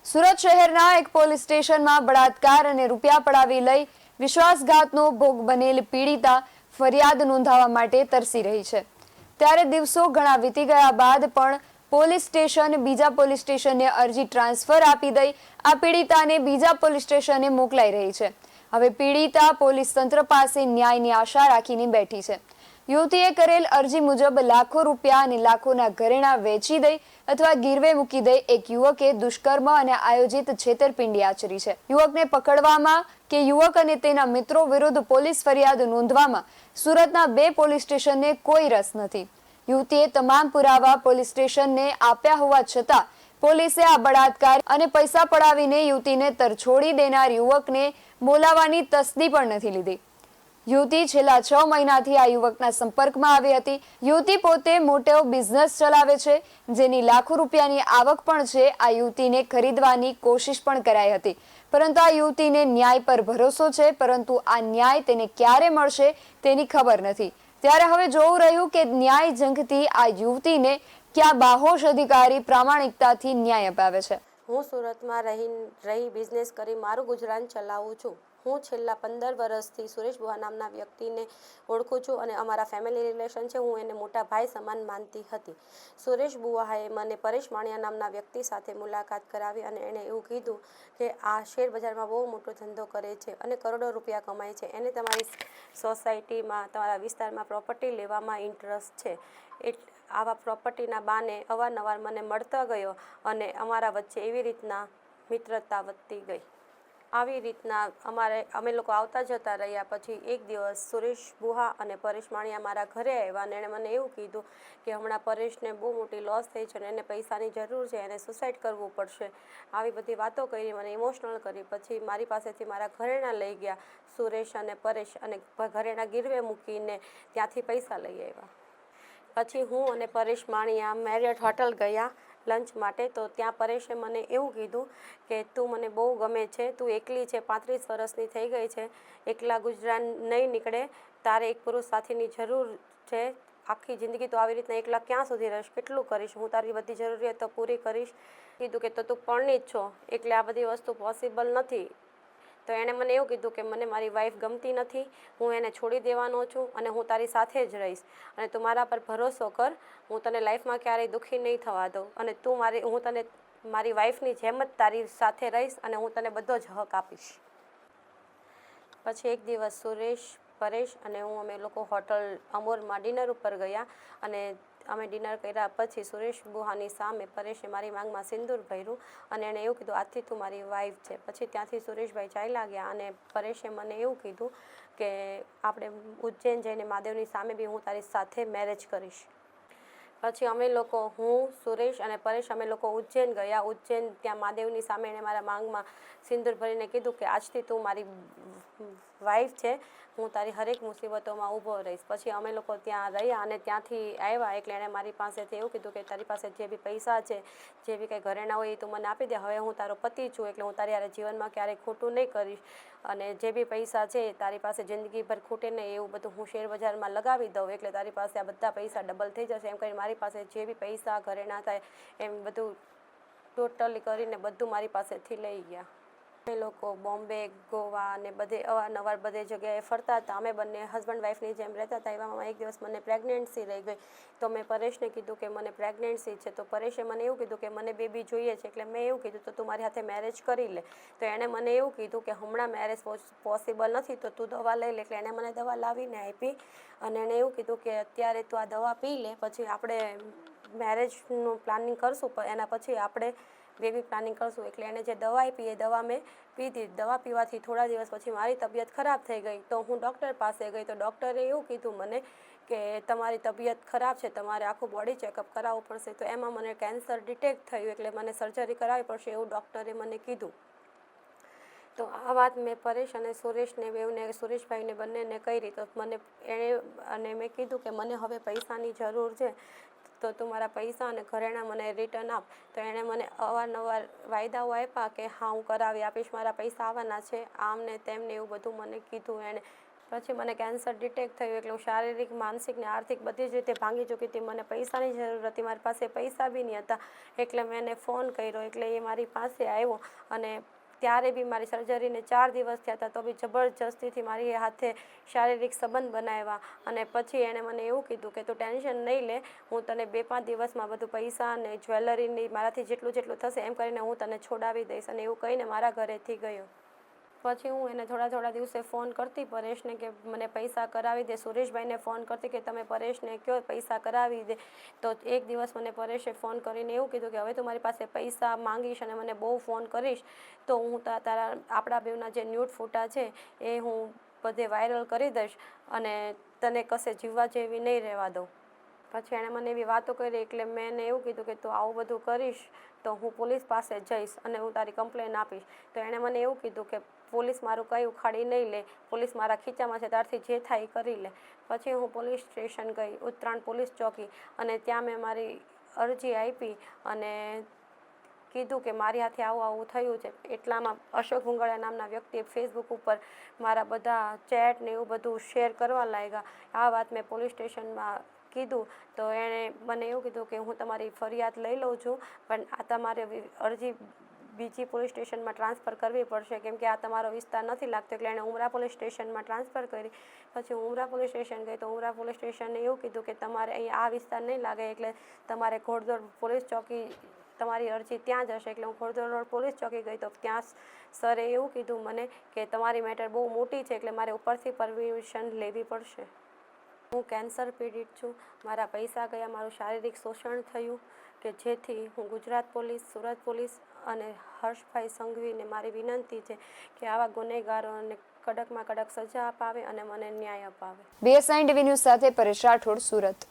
સુરત શહેરના એક પોલીસ સ્ટેશનમાં બળાત્કાર અને રૂપિયા પડાવી લઈ વિશ્વાસઘાતનો ભોગ બનેલ પીડિતા ફરિયાદ નોંધાવવા માટે તરસી રહી છે। ત્યારે દિવસો ઘણા વીતી ગયા બાદ પણ પોલીસ સ્ટેશન બીજા પોલીસ સ્ટેશને અરજી ટ્રાન્સફર આપી દઈ આ પીડિતાને બીજા પોલીસ સ્ટેશને મોકલાઈ રહી છે। હવે પીડિતા પોલીસ તંત્ર પાસે ન્યાયની આશા રાખીને બેઠી છે। યુવતીએ કરેલ અરજી મુજબ લાખો રૂપિયા અને લાખોના ઘરેણા વેચી દઈ અથવા ગીરવે મૂકી દઈ એક યુવકે દુષ્કર્મ અને આયોજિત છેતરપિંડી આચરી છે। યુવકને પકડવામાં કે યુવક અને તેના મિત્રો વિરુદ્ધ પોલીસ ફરિયાદ નોંધવામાં સુરતના 2 પોલીસ સ્ટેશનને કોઈ રસ નથી। યુવતીએ તમામ પુરાવા પોલીસ સ્ટેશનને આપ્યા હોવા છતાં પોલીસે આ બળાત્કાર અને પૈસા પડાવીને યુવતીને તરછોડી દેનાર યુવકને બોલાવવાની તસ્દી પણ નથી લીધી। યુવતી છેલ્લા 6 મહિનાથી આ યુવકના સંપર્કમાં આવી હતી। યુવતી પોતે મોટો બિઝનેસ ચલાવે છે, જેની લાખો રૂપિયાની આવક પણ છે। આ યુવતીને ખરીદવાની કોશિશ પણ કરાઈ હતી, પરંતુ આ યુવતીને ન્યાય પર ભરોસો છે, પરંતુ આ ન્યાય તેને ક્યારે મળશે તેની ખબર નથી। ત્યારે હવે જોવું રહ્યું કે ન્યાય જંગથી આ યુવતીને ક્યાં બાહોશ અધિકારી પ્રામાણિકતાથી ન્યાય અપાવે છે। હું સુરતમાં રહી બિઝનેસ કરી મારું ગુજરાન ચલાવું છું। હું છેલ્લા 15 વર્ષથી સુરેશ બુઆ નામના વ્યક્તિને ઓળખું છું અને અમારા ફેમિલી રિલેશન છે। હું એને મોટા ભાઈ સમાન માનતી હતી। સુરેશ બુઆએ મને પરેશ માણિયા નામના વ્યક્તિ સાથે મુલાકાત કરાવી અને એણે એવું કીધું કે આ શેર બજારમાં બહુ મોટો ધંધો કરે છે અને કરોડો રૂપિયા કમાય છે। એને તમારી સોસાયટીમાં, તમારા વિસ્તારમાં પ્રોપર્ટી લેવામાં ઇન્ટરેસ્ટ છે। આવા પ્રોપર્ટીના બાને અવારનવાર મને મળતા ગયો અને અમારા વચ્ચે એવી રીતના મિત્રતા વધતી ગઈ। આવી રીતના અમે લોકો આવતા જતા રહ્યા। પછી એક દિવસ સુરેશ બુઆ અને પરેશ માણિયા મારા ઘરે આવ્યા અને એણે મને એવું કીધું કે હમણાં પરેશને બહુ મોટી લોસ થઈ છે અને એને પૈસાની જરૂર છે, એને સુસાઇડ કરવું પડશે। આવી બધી વાતો કરી, મને ઇમોશનલ કરી। પછી મારી પાસેથી મારા ઘરેણાં લઈ ગયા સુરેશ અને પરેશ, અને ઘરેણાં ગીરવે મૂકીને ત્યાંથી પૈસા લઈ આવ્યા। પછી હું અને પરેશ માણિયા મેરિયટ હોટલ ગયા લંચ માટે। તો ત્યાં પરેશે મને એવું કીધું કે તું મને બહુ ગમે છે, તું એકલી છે, 35 વર્ષની થઈ ગઈ છે, એકલા ગુજરાન નહીં નીકળે, તારે એક પુરુષ સાથીની જરૂર છે। આખી જિંદગી તો આવી રીતના એકલા ક્યાં સુધી રહીશ, કેટલું કરીશ, હું તારી બધી જરૂરિયાતો પૂરી કરીશ। કીધું કે તો તું પરણિત છો, એટલે આ બધી વસ્તુ પોસિબલ નથી। તો એણે મને એવું કીધું કે મને મારી વાઈફ ગમતી નથી, હું એને છોડી દેવાનો છું અને હું તારી સાથે જ રહીશ, અને તું મારા પર ભરોસો કર, હું તને લાઈફમાં ક્યારેય દુઃખી નહીં થવા દઉં, અને હું તને મારી વાઈફની જેમ જ તારી સાથે રહીશ અને હું તને બધો જ હક આપીશ। પછી એક દિવસ સુરેશ, પરેશ અને હું અમે લોકો હોટલ અમોરમાં ડિનર ઉપર ગયા અને અમે ડિનર કર્યા પછી સુરેશ બુહાની સામે પરેશે મારી માંગમાં સિંદૂર ભર્યું અને એણે એવું કીધું આજથી તું મારી વાઈફ છે। પછી ત્યાંથી સુરેશભાઈ ચાલ્યા ગયા અને પરેશે મને એવું કીધું કે આપણે ઉજ્જૈન જઈને મહાદેવની સામે બી હું તારી સાથે મેરેજ કરીશ। પછી અમે લોકો, હું, સુરેશ અને પરેશ, અમે લોકો ઉજ્જૈન ગયા। ઉજ્જૈન ત્યાં મહાદેવની સામે એણે મારા માંગમાં સિંદૂર ભરીને કીધું કે આજથી તું મારી વાઈફ છે, હું તારી હરેક મુસીબતોમાં ઊભો રહીશ। પછી અમે લોકો ત્યાં રહ્યા અને ત્યાંથી આવ્યા એટલે એણે મારી પાસેથી એવું કીધું કે તારી પાસે જે બી પૈસા છે, જે બી કંઈ ઘરેણાં હોય એ તું મને આપી દે, હવે હું તારો પતિ છું એટલે હું તારી હારે જીવનમાં ક્યારેય ખોટું નહીં કરીશ, અને જે બી પૈસા છે તારી પાસે જિંદગીભર ખૂટે નહીં એવું બધું હું શેર બજારમાં લગાવી દઉં, એટલે તારી પાસે આ બધા પૈસા ડબલ થઈ જશે। એમ કરી મારી પાસે જે બી પૈસા ઘરેણાં થાય એમ બધું ટોટલી કરીને બધું મારી પાસેથી લઈ ગયા। અમે લોકો બોમ્બે, ગોવા અને બધે અવારનવાર બધે જગ્યાએ ફરતા હતા। અમે બંને હસબન્ડ વાઈફની જેમ રહેતા હતા। એવામાં એક દિવસ મને પ્રેગ્નન્સી રહી ગઈ તો મેં પરેશને કીધું કે મને પ્રેગ્નન્સી છે। તો પરેશે મને એવું કીધું કે મને બેબી જોઈએ છે, એટલે મેં એવું કીધું તો તું મારી સાથે મેરેજ કરી લે। તો એણે મને એવું કીધું કે હમણાં મેરેજ પોસિબલ નથી, તો તું દવા લઈ લે। એટલે એણે મને દવા લાવીને આપી અને એણે એવું કીધું કે અત્યારે તું આ દવા પી લે, પછી આપણે મેરેજનું પ્લાનિંગ કરશું, પણ એના પછી આપણે બેબી પ્લાનિંગ કરશું। એટલે એણે જે દવા આપી એ દવા મેં પીધી। દવા પીવાથી થોડા દિવસ પછી મારી તબિયત ખરાબ થઈ ગઈ તો હું ડૉક્ટર પાસે ગઈ તો ડૉક્ટરે એવું કીધું મને કે તમારી તબિયત ખરાબ છે, તમારે આખું બોડી ચેકઅપ કરાવવું પડશે। તો એમાં મને કેન્સર ડિટેક્ટ થયું એટલે મને સર્જરી કરાવવી પડશે એવું ડૉક્ટરે મને કીધું। તો આ વાત મેં પરેશ અને સુરેશને બેઉને, સુરેશભાઈને બંનેને કરી તો એણે મેં કીધું કે મને હવે પૈસાની જરૂર છે, તો તું મારા પૈસા અને ઘરેણાં મને રિટર્ન આપ। તો એણે મને અવારનવાર વાયદાઓ આપ્યા કે હા હું કરાવી આપીશ, મારા પૈસા આવવાના છે, આમ ને તેમને એવું બધું મને કીધું એણે। પછી મને કેન્સર ડિટેક્ટ થયું એટલે હું શારીરિક માનસિક ને આર્થિક બધી જ રીતે ભાંગી ચૂકી હતી. મને પૈસાની જરૂર હતી, મારી પાસે પૈસા બી નહીં હતા. એટલે મેં એને ફોન કર્યો એટલે એ મારી પાસે આવ્યો અને ત્યારે બી મારી સર્જરીને 4 દિવસ થયા હતા તો બી જબરજસ્તીથી મારી હાથે શારીરિક સંબંધ બનાવ્યા. અને પછી એણે મને એવું કીધું કે તું ટેન્શન નહીં લે, હું તને 2-5 દિવસમાં બધું પૈસા અને જ્વેલરીની મારાથી જેટલું થશે એમ કરીને હું તને છોડાવી દઈશ. અને એવું કહીને મારા ઘરેથી ગયો. પછી હું એને થોડા દિવસે ફોન કરતી પરેશને કે મને પૈસા કરાવી દે. સુરેશભાઈને ફોન કરતી કે તમે પરેશને કહો પૈસા કરાવી દે. તો એક દિવસ મને પરેશે ફોન કરીને એવું કીધું કે હવે તું મારી પાસે પૈસા માંગીશ અને મને બહુ ફોન કરીશ તો હું તારા આપણા બેવના જે ન્યૂડ ફોટા છે એ હું બધે વાયરલ કરી દઈશ અને તને કશે જીવવા જેવી નહીં રહેવા દઉં. પછી એણે મને એવી વાતો કરી એટલે મેં એને એવું કીધું કે તું આવું બધું કરીશ તો હું પોલીસ પાસે જઈશ અને હું તારી કમ્પ્લેન આપીશ. તો એણે મને એવું કીધું કે પોલીસ મારું કંઈ ઉખાડી નહીં લે, પોલીસ મારા ખીચામાં છે ત્યારથી જે થાય એ કરી લે. પછી હું પોલીસ સ્ટેશન ગઈ, ઉત્તરાયણ પોલીસ ચોકી, અને ત્યાં મેં મારી અરજી આપી અને કીધું કે મારી હાથે આવું થયું છે. એટલામાં અશોક ભુંગળિયા નામના વ્યક્તિએ ફેસબુક ઉપર મારા બધા ચેટ ને એવું બધું શેર કરવા લાગ્યા. આ વાત મેં પોલીસ સ્ટેશનમાં કીધું તો એણે મને એવું કીધું કે હું તમારી ફરિયાદ લઈ લઉં છું, પણ આ તમારે અરજી બીજી પોલીસ સ્ટેશનમાં ટ્રાન્સફર કરવી પડશે કેમ કે આ તમારો વિસ્તાર નથી લાગતો. એટલે એણે ઉમરા પોલીસ સ્ટેશનમાં ટ્રાન્સફર કરી. પછી હું ઉમરા પોલીસ સ્ટેશન ગઈ તો ઉમરા પોલીસ સ્ટેશને એવું કીધું કે તમારે અહીંયા આ વિસ્તાર નહીં લાગે એટલે તમારે ઘોડદોડ પોલીસ ચોકી તમારી અરજી ત્યાં જ હશે. એટલે હું ઘોડદોડ પોલીસ ચોકી ગઈ તો ત્યાં સરે એવું કીધું મને કે તમારી મેટર બહુ મોટી છે એટલે મારે ઉપરથી પરમિશન લેવી પડશે. હું કેન્સર પીડિત છું, મારા પૈસા ગયા, મારું શારીરિક શોષણ થયું કે જેથી હું ગુજરાત પોલીસ, સુરત પોલીસ અને હર્ષભાઈ સંઘવીને મારી વિનંતી છે કે આવા ગુનેગારોને કડકમાં કડક સજા અપાવે અને મને ન્યાય અપાવે. BSN TV ન્યૂઝ સાથે પરેશ રાઠોડ, સુરત.